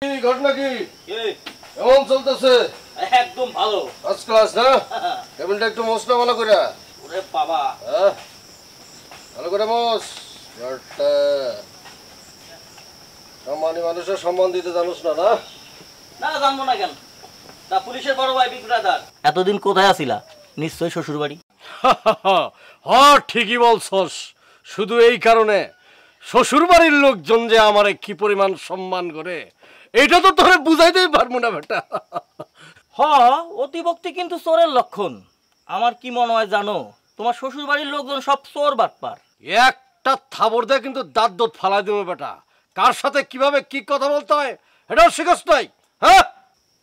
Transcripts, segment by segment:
কি ঘটনা কি? কেমন চলতেছে? একদম ভালো, ফার্স্ট ক্লাস না? টেবিলটা একটু মোছ না ভালো করে। ওরে বাবা, ভালো করে মোছ। সম্মানী মানুষের সম্মান দিতে জানোস না? না না জানবো না কেন? তা পুলিশের বড় ভাই বিক্রাদার এতদিন কোথায় আছিলা? নিশ্চয়ই শ্বশুর বাড়ি। হ্যাঁ ঠিকই বলছস। শুধু এই কারণে শ্বশুর বাড়ির লোকজন যে আমারে কি পরিমাণ সম্মান করে এটা তো তোরে বুঝাইতেই পারবো না বেটা। অতিভক্তি কিন্তু চোরের লক্ষণ। আমার কি মনে হয় জানো, তোমার শ্বশুর বাড়ির লোকজন সব চোর বাটপার। একটা থাবর দেয় কিন্তু দাঁত দোত ফালাই দেবো বেটা। কার সাথে কিভাবে কি কথা বলতে হয় এটাও শিখস নাই? হ্যাঁ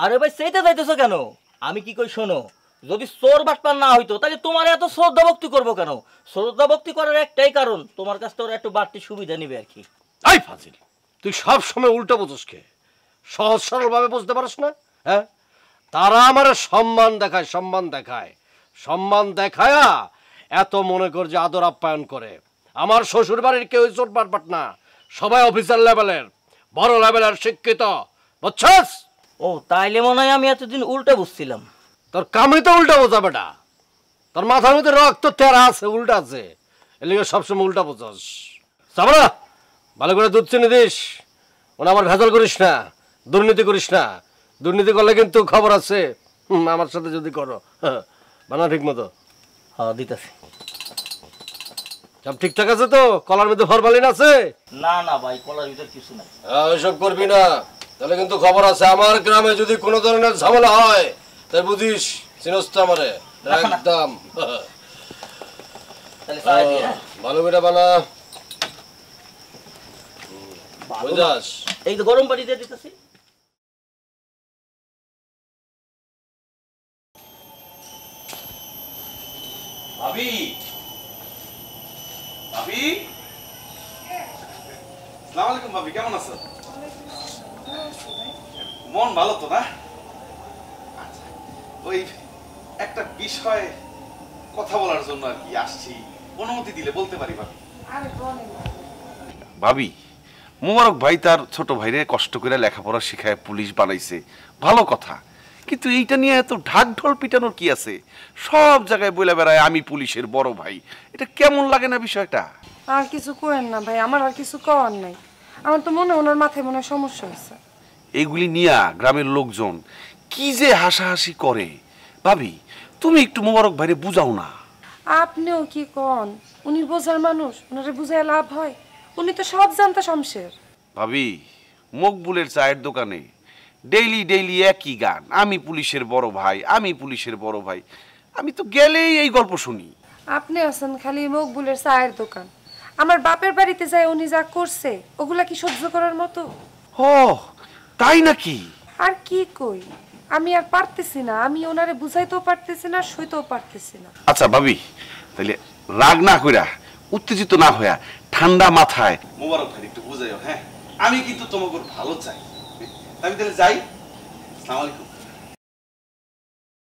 আরে ভাই সেইটা যাইতেছো কেন? আমি কি কই শোনো, যদি চোর বাটপার না হইতো তাহলে তোমার এত শ্রদ্ধা ভক্তি করবো কেন? শ্রদ্ধা ভক্তি করার একটাই কারণ, তোমার কাছ থেকে ওরা একটু বাড়তি সুবিধা নিবে আর কি। আই ফাজিল, তুই সব সময় উল্টো বোঝস কে? সহজ সরল ভাবে বুঝতে পারস না? হ্যাঁ, তারা আমার সম্মান দেখায়, সম্মান দেখায়, সম্মান দেখায়া এত মনে কর যে আদর আপ্যায়ন করে। আমার শ্বশুর বাড়ির কেউ চোট পাট না, সবাই অফিসার লেভেলের, বড় লেভেলের শিক্ষিত, বুঝছস? ও তাইলে মনে হয় আমি এতদিন উল্টা বুঝছিলাম। তোর কামই তো উল্টা বোঝা বেটা। তোর মাথার মধ্যে রক্ত তেরা আছে, উল্টা আছে, এলিগে সবসময় উল্টা বোঝাস। চাবড়া ভালো করে দুধ চিনি দিস, ওনা আমার ভেজাল করিস না, দুর্নীতি করিস না। দুর্নীতি করলে কিন্তু খবর আছে। আমার সাথে যদি করো বানা ঠিক মতো। হ্যাঁ দিতেছি। সব ঠিকঠাক আছে তো? কলার মধ্যে ফরমালিন আছে? না না ভাই, কলার ভিতর কিছু নাই। ওইসব করবি না, তাহলে কিন্তু খবর আছে। আমার গ্রামে যদি কোনো ধরনের ঝামেলা হয় তাই বুঝিস, চিনস তো আমারে একদম। ভালো করে বানা, বুঝাস? এই তো গরম পানি দিয়ে দিতেছি। ভাবি, ভাবি, আসসালামু আলাইকুম। ভাবি কেমন আছো? মন ভালো তো না? আচ্ছা, ওই একটা বিষয় কথা বলার জন্য আর কি আসছি, অনুমতি দিলে বলতে পারি ভাবি? ভাবি, মোবারক ভাই তার ছোট ভাইরে কষ্ট করে লেখাপড়া শিখায় পুলিশ বানাইছে, ভালো কথা। কিন্তু এইটা নিয়ে এত ঢাক ঢোল পিটানোর কি আছে? সব জায়গায় বলে বেড়ায় আমি পুলিশের বড় ভাই। এটা কেমন লাগে না বিষয়টা? আর কিছু করেন না ভাই, আমার আর কিছু করার নাই। আমার তো মনে ওনার মাথায় মনে সমস্যা হয়েছে। এইগুলি নিয়া গ্রামের লোকজন কি যে হাসাহাসি করে। ভাবি, তুমি একটু মোবারক ভাইরে বুঝাও না। আপনিও কি কন? উনি বোঝার মানুষ, ওনারে বুঝায় লাভ হয়? উনি তো সব জানতা শমশের। ভাবি, মকবুলের চায়ের দোকানে ডেইলি ডেইলি একই গান, আমি পুলিশের বড় ভাই, আমি পুলিশের বড় ভাই। আমি তো গেলেই এই গল্প শুনি। আপনি আছেন খালি মকবুলের চায়ের দোকান। আমার বাপের বাড়িতে যায় উনি যা করছে ওগুলা কি সহ্য করার মতো? ও তাই নাকি? আর কি কই, আমি আর পারতেছি না। আমি ওনারে বুঝাইতেও পারতেছি না, সইতেও পারতেছি না। আচ্ছা ভাবি, তাহলে রাগ না কইরা, উত্তেজিত না হইয়া, ঠান্ডা মাথায় মোবারক ভাই একটু বুঝাইও। হ্যাঁ, আমি কিন্তু তোমাকে ভালো চাই। আমি তাহলে যাই। আসসালামু আলাইকুম।